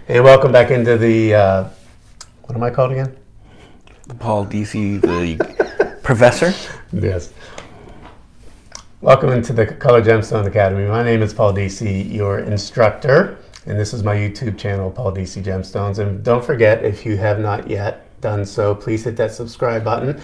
Hey, welcome back into the, what am I called again? Paul Deasy, the professor. Yes. Welcome into the Color Gemstone Academy. My name is Paul Deasy, your instructor, and this is my YouTube channel, Paul Deasy Gemstones. And don't forget, if you have not yet done so, please hit that subscribe button.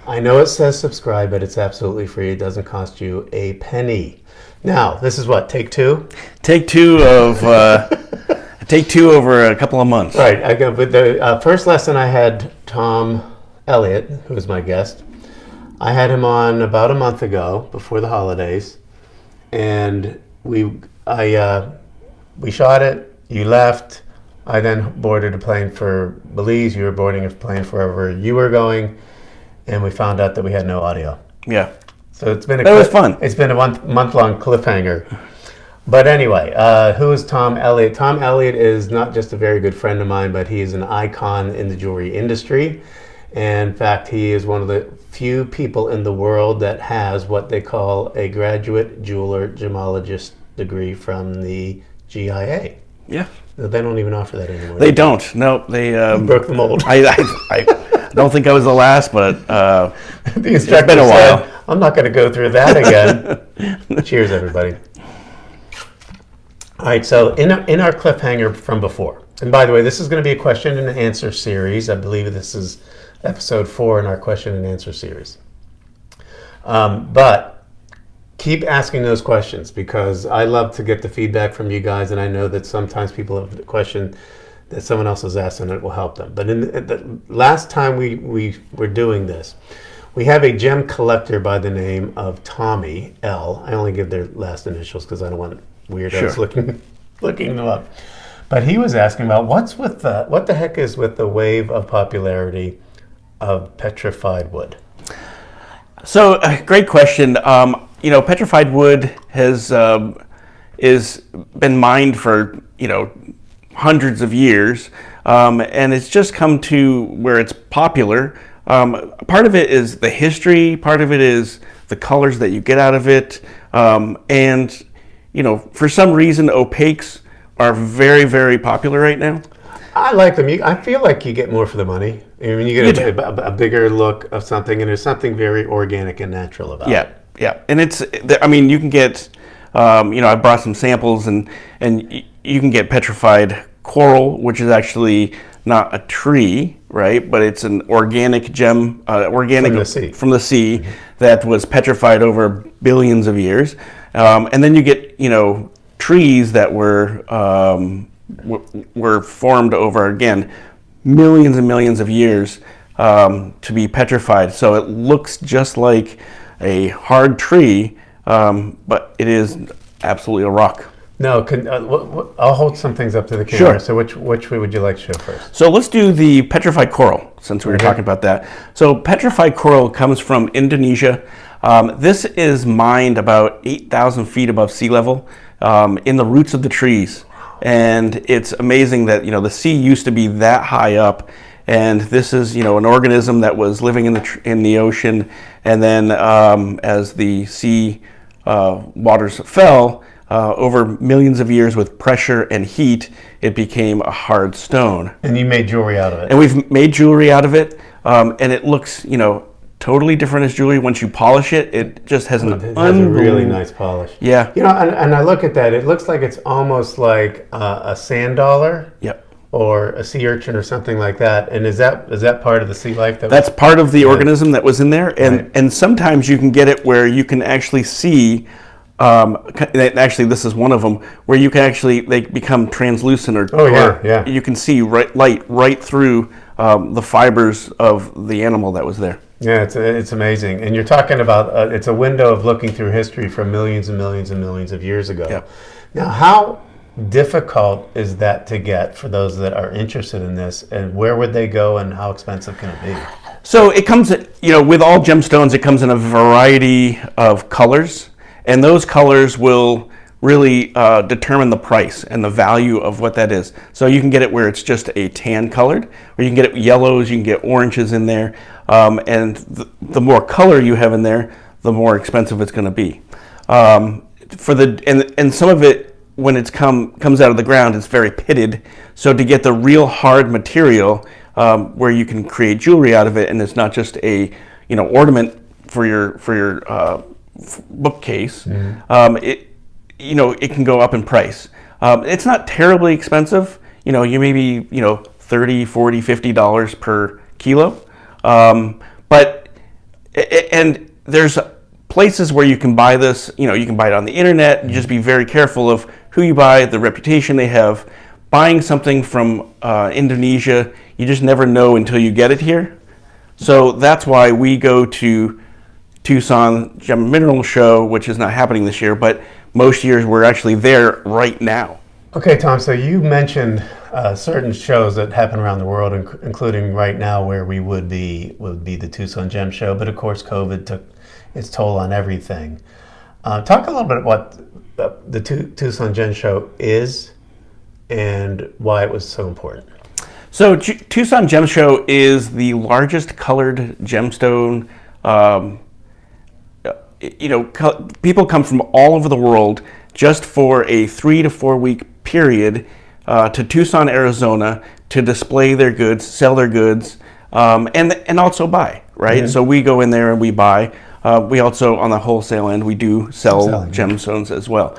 I know it says subscribe, but it's absolutely free. It doesn't cost you a penny. Now, this is what, take two? Take two over a couple of months. Right. I go with the first lesson. I had Tom Elliott, who was my guest. I had him on about a month ago, before the holidays, and we shot it. You left. I then boarded a plane for Belize. You were boarding a plane for wherever you were going, and we found out that we had no audio. Yeah. So it's been that was fun. It's been a month-long cliffhanger. But anyway, who is Tom Elliott? Tom Elliott is not just a very good friend of mine, but he is an icon in the jewelry industry. And in fact, he is one of the few people in the world that has what they call a graduate jeweler gemologist degree from the GIA. Yeah. They don't even offer that anymore. They don't. No, they broke the mold. I don't think I was the last, but the instructor it's been a while. Said, I'm not going to go through that again. Cheers, everybody. All right, so in our cliffhanger from before, and by the way, this is going to be a question and answer series. I believe this is episode 4 in our question and answer series. But keep asking those questions because I love to get the feedback from you guys, and I know that sometimes people have a question that someone else has asked and it will help them. But in the last time we were doing this, we have a gem collector by the name of Tommy L. I only give their last initials because I don't want weirdos looking them up. But he was asking about what the heck is with the wave of popularity of petrified wood? So, great question. Petrified wood has is been mined for hundreds of years, and it's just come to where it's popular. Part of it is the history. Part of it is the colors that you get out of it, and for some reason, opaques are very, very popular right now. I like them. I feel like you get more for the money. I mean, you get a bigger look of something, and there's something very organic and natural about it. Yeah, and you can get, I brought some samples, and you can get petrified coral, which is actually not a tree, right? But it's an organic gem, organic from the sea that was petrified over billions of years. And then you get, trees that were formed over, again, millions and millions of years to be petrified. So it looks just like a hard tree, but it is absolutely a rock. No, I'll hold some things up to the camera. Sure. So which way would you like to show first? So let's do the petrified coral, since we were talking about that. So petrified coral comes from Indonesia. This is mined about 8,000 feet above sea level in the roots of the trees. And it's amazing that, the sea used to be that high up. And this is, an organism that was living in the ocean. And then as the sea waters fell, over millions of years with pressure and heat, it became a hard stone. And you made jewelry out of it. And we've made jewelry out of it. And it looks, totally different as jewelry. Once you polish it, it just has a really nice polish. Yeah. And I look at that, it looks like it's almost like a sand dollar. Yep. Or a sea urchin or something like that. And is that part of the sea life? That's part of the organism that was in there. And sometimes you can get it where you can actually see, actually this is one of them, where you can they become translucent or you can see light right through the fibers of the animal that was there. Yeah, it's amazing. And you're talking about, it's a window of looking through history from millions and millions and millions of years ago. Yep. Now, how difficult is that to get for those that are interested in this, and where would they go and how expensive can it be? So it comes, with all gemstones, it comes in a variety of colors, and those colors will really determine the price and the value of what that is. So you can get it where it's just a tan colored, or you can get it yellows, you can get oranges in there, and the more color you have in there, the more expensive it's going to be. And some of it when it's comes out of the ground, it's very pitted. So to get the real hard material where you can create jewelry out of it, and it's not just a ornament for your bookcase, it can go up in price. It's not terribly expensive. You may be $30, $40, $50 per kilo, but there's places where you can buy this. You can buy it on the internet. And just be very careful of who you buy, the reputation they have. Buying something from Indonesia, you just never know until you get it here. So that's why we go to Tucson Gem Mineral Show, which is not happening this year, but most years we're actually there right now. Okay, Tom, so you mentioned certain shows that happen around the world, including right now where we would be the Tucson Gem Show, but of course COVID took its toll on everything. Talk a little bit about what the Tucson Gem Show is and why it was so important. So Tucson Gem Show is the largest colored gemstone. People come from all over the world just for a 3 to 4 week period to Tucson, Arizona, to display their goods, sell their goods, and also buy. Right. Mm-hmm. So we go in there and we buy. We also, on the wholesale end, we do sell gemstones as well.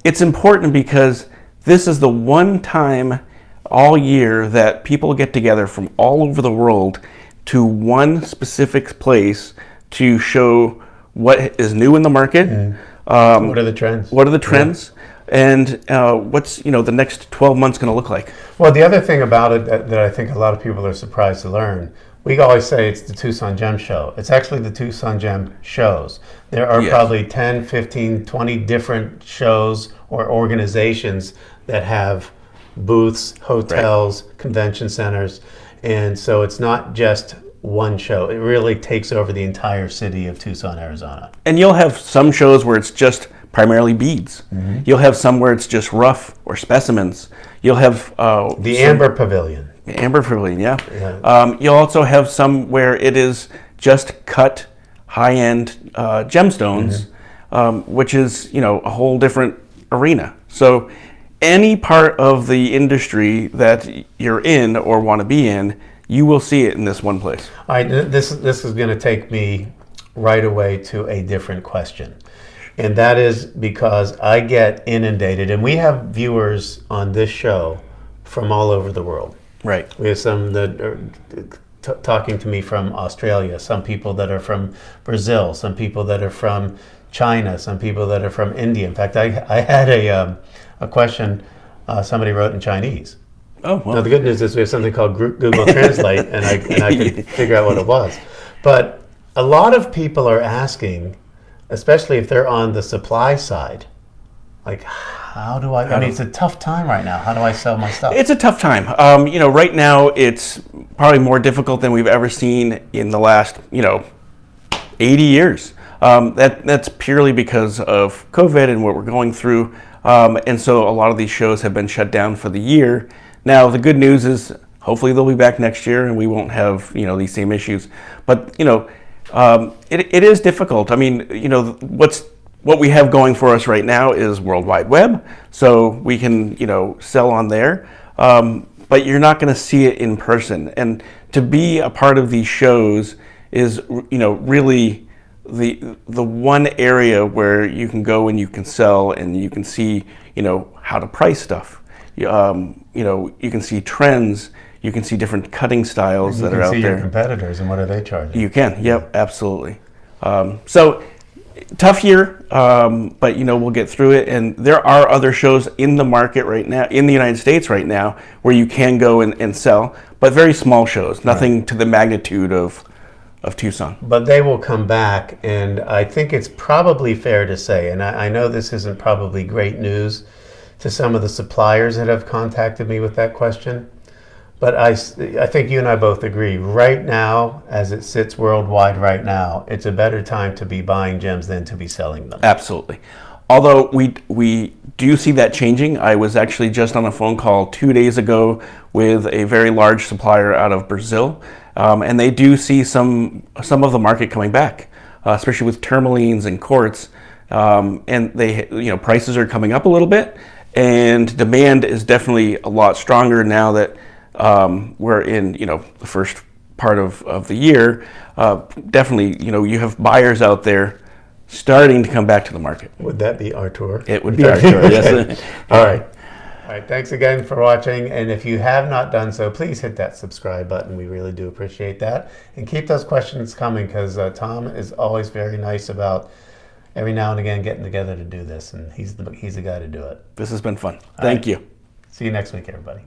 It's important because this is the one time all year that people get together from all over the world to one specific place to show what is new in the market. What are the trends? What are the trends? Yeah. And what's the next 12 months going to look like? Well, the other thing about it that I think a lot of people are surprised to learn, we always say it's the Tucson Gem Show. It's actually the Tucson Gem Shows. There are probably 10, 15, 20 different shows or organizations that have booths, hotels, convention centers. And so it's not just one show. It really takes over the entire city of Tucson, Arizona. And you'll have some shows where it's just primarily beads. Mm-hmm. You'll have some where it's just rough or specimens. You'll have the Amber Pavilion. Amber Pavilion, yeah. You'll also have some where it is just cut high-end gemstones, which is a whole different arena. So any part of the industry that you're in or want to be in, you will see it in this one place. All right, this is going to take me right away to a different question. And that is because I get inundated, and we have viewers on this show from all over the world. Right. We have some that are talking to me from Australia, some people that are from Brazil, some people that are from China, some people that are from India. In fact, I had a question somebody wrote in Chinese. Oh, well. Now, the good news is we have something called Google Translate, and I could figure out what it was. But a lot of people are asking, especially if they're on the supply side, like, how do I mean, it's a tough time right now. How do I sell my stuff? It's a tough time. Right now it's probably more difficult than we've ever seen in the last, 80 years. That's purely because of COVID and what we're going through. And so a lot of these shows have been shut down for the year. Now, the good news is hopefully they'll be back next year and we won't have, these same issues. But, it is difficult. I mean, what we have going for us right now is World Wide Web, so we can, sell on there. But you're not going to see it in person. And to be a part of these shows is, really the one area where you can go and you can sell and you can see, how to price stuff. You can see trends. You can see different cutting styles that are out there. You can see your competitors and what are they charging. You can. Yep, absolutely. So tough year, but we'll get through it. And there are other shows in the market right now, in the United States right now, where you can go and sell, but very small shows, nothing to the magnitude of Tucson. But they will come back, and I think it's probably fair to say, and I know this isn't probably great news to some of the suppliers that have contacted me with that question, but I think you and I both agree, right now, as it sits worldwide right now, it's a better time to be buying gems than to be selling them. Absolutely. Although we do see that changing. I was actually just on a phone call 2 days ago with a very large supplier out of Brazil, and they do see some of the market coming back, especially with tourmalines and quartz, and they prices are coming up a little bit, and demand is definitely a lot stronger now that we're in, the first part of the year. Definitely, you have buyers out there starting to come back to the market. Would that be our tour? It would be our tour, yes. All right. All right, thanks again for watching. And if you have not done so, please hit that subscribe button. We really do appreciate that. And keep those questions coming, because Tom is always very nice about every now and again getting together to do this. And he's the guy to do it. This has been fun. Thank you. See you next week, everybody.